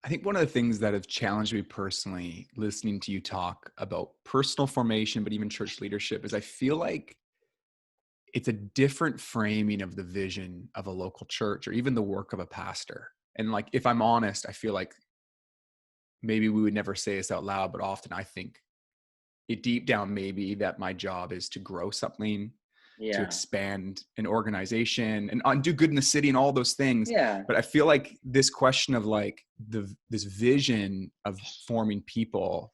I think one of the things that have challenged me personally, listening to you talk about personal formation, but even church leadership, is I feel like it's a different framing of the vision of a local church or even the work of a pastor. And like, if I'm honest, I feel like maybe we would never say this out loud, but often I think it deep down, maybe that my job is to grow something, to Yeah. expand an organization and do good in the city and all those things. Yeah. But I feel like this question of like this vision of forming people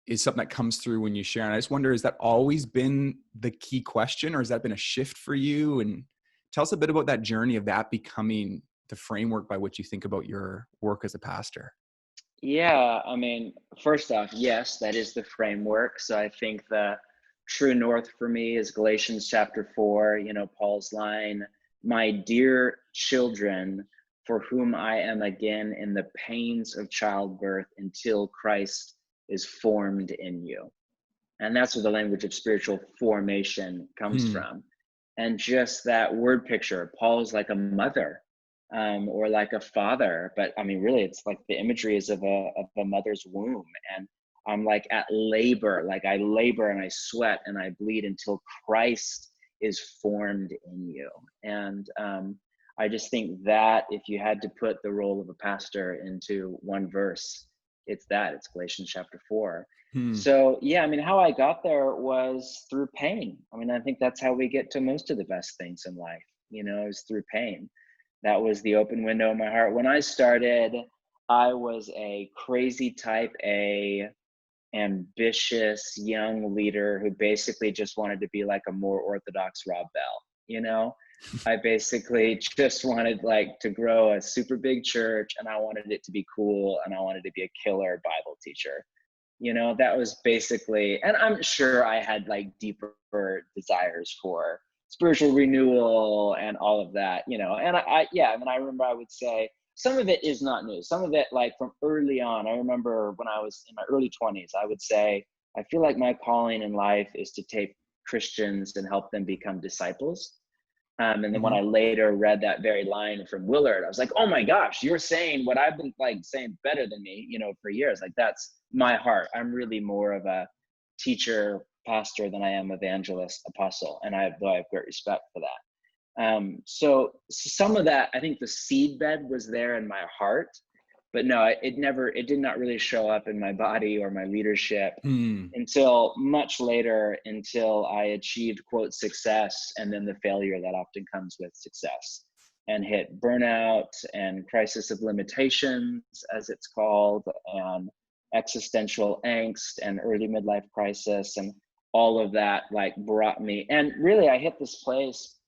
is something that comes through when you share. And I just wonder, has that always been the key question, or has that been a shift for you? And tell us a bit about that journey of that becoming the framework by which you think about your work as a pastor. Yeah, I mean, first off, yes, that is the framework. So I think the true north for me is Galatians chapter 4, Paul's line, my dear children, for whom I am again in the pains of childbirth until Christ is formed in you. And that's where the language of spiritual formation comes Hmm. from. And just that word picture, Paul is like a mother, or like a father, but I mean, really, it's like the imagery is of a mother's womb, and I'm like at labor, like I labor and I sweat and I bleed until Christ is formed in you. And I just think that if you had to put the role of a pastor into one verse, it's Galatians chapter 4. Hmm. So yeah, I mean, how I got there was through pain. I mean, I think that's how we get to most of the best things in life, is through pain. That was the open window in my heart. When I started, I was a crazy type A, ambitious young leader who basically just wanted to be like a more orthodox Rob Bell. I basically just wanted like to grow a super big church, and I wanted it to be cool, and I wanted to be a killer Bible teacher. That was basically, and I'm sure I had like deeper desires for spiritual renewal and all of that, and yeah, and I remember I would say some of it is not new. Some of it, like from early on, I remember when I was in my early 20s, I would say, I feel like my calling in life is to take Christians and help them become disciples. And then when Mm-hmm. I later read that very line from Willard, I was like, oh my gosh, you're saying what I've been like saying better than me, for years. Like that's my heart. I'm really more of a teacher, pastor than I am evangelist, apostle. And I have great respect for that. So some of that, I think the seed bed was there in my heart, but no, it did not really show up in my body or my leadership Hmm. until much later, until I achieved quote success, and then the failure that often comes with success, and hit burnout and crisis of limitations, as it's called, and existential angst and early midlife crisis, and all of that like brought me, and really I hit this place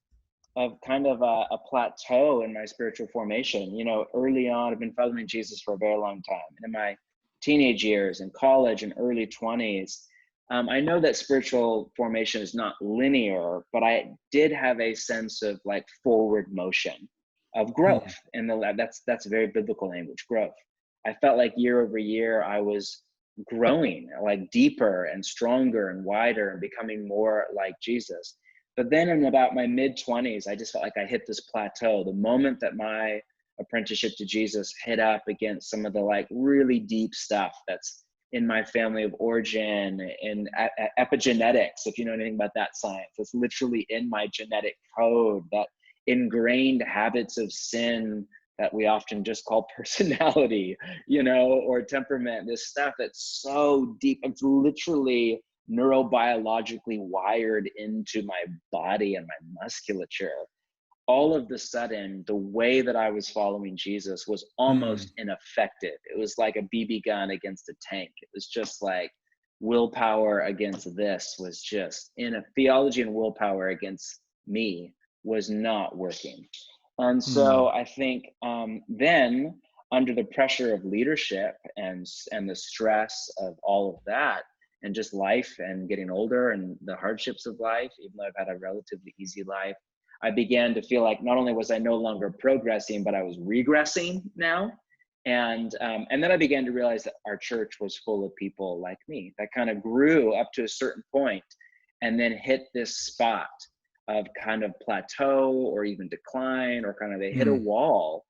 of kind of a plateau in my spiritual formation. Early on, I've been following Jesus for a very long time. And in my teenage years and college and early 20s, I know that spiritual formation is not linear, but I did have a sense of like forward motion of Hmm. growth. And that's very biblical language, growth. I felt like year over year, I was growing like deeper and stronger and wider and becoming more like Jesus. But then in about my mid 20s, I just felt like I hit this plateau. The moment that my apprenticeship to Jesus hit up against some of the like really deep stuff that's in my family of origin, in epigenetics, if you know anything about that science, it's literally in my genetic code, that ingrained habits of sin that we often just call personality, or temperament, this stuff that's so deep, it's literally neurobiologically wired into my body and my musculature. All of the sudden, the way that I was following Jesus was Hmm. almost ineffective. It was like a BB gun against a tank. It was just like willpower against this was just in a theology, and willpower against me was not working. And Hmm. so I think then, under the pressure of leadership and the stress of all of that, and just life and getting older and the hardships of life, even though I've had a relatively easy life, I began to feel like not only was I no longer progressing, but I was regressing now. And then I began to realize that our church was full of people like me that kind of grew up to a certain point and then hit this spot of kind of plateau or even decline, or kind of they hit a Hmm. wall.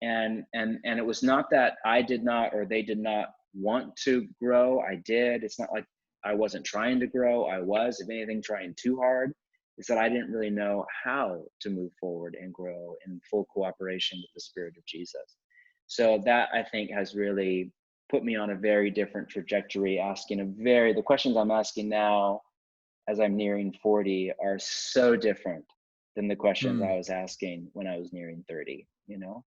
And it was not that I did not or they did not want to grow. I did. It's not like I wasn't trying to grow. I was, if anything, trying too hard. Is that I didn't really know how to move forward and grow in full cooperation with the Spirit of Jesus. So that, I think, has really put me on a very different trajectory, asking the questions I'm asking now as I'm nearing 40 are so different than the questions Mm. I was asking when I was nearing 30, you know?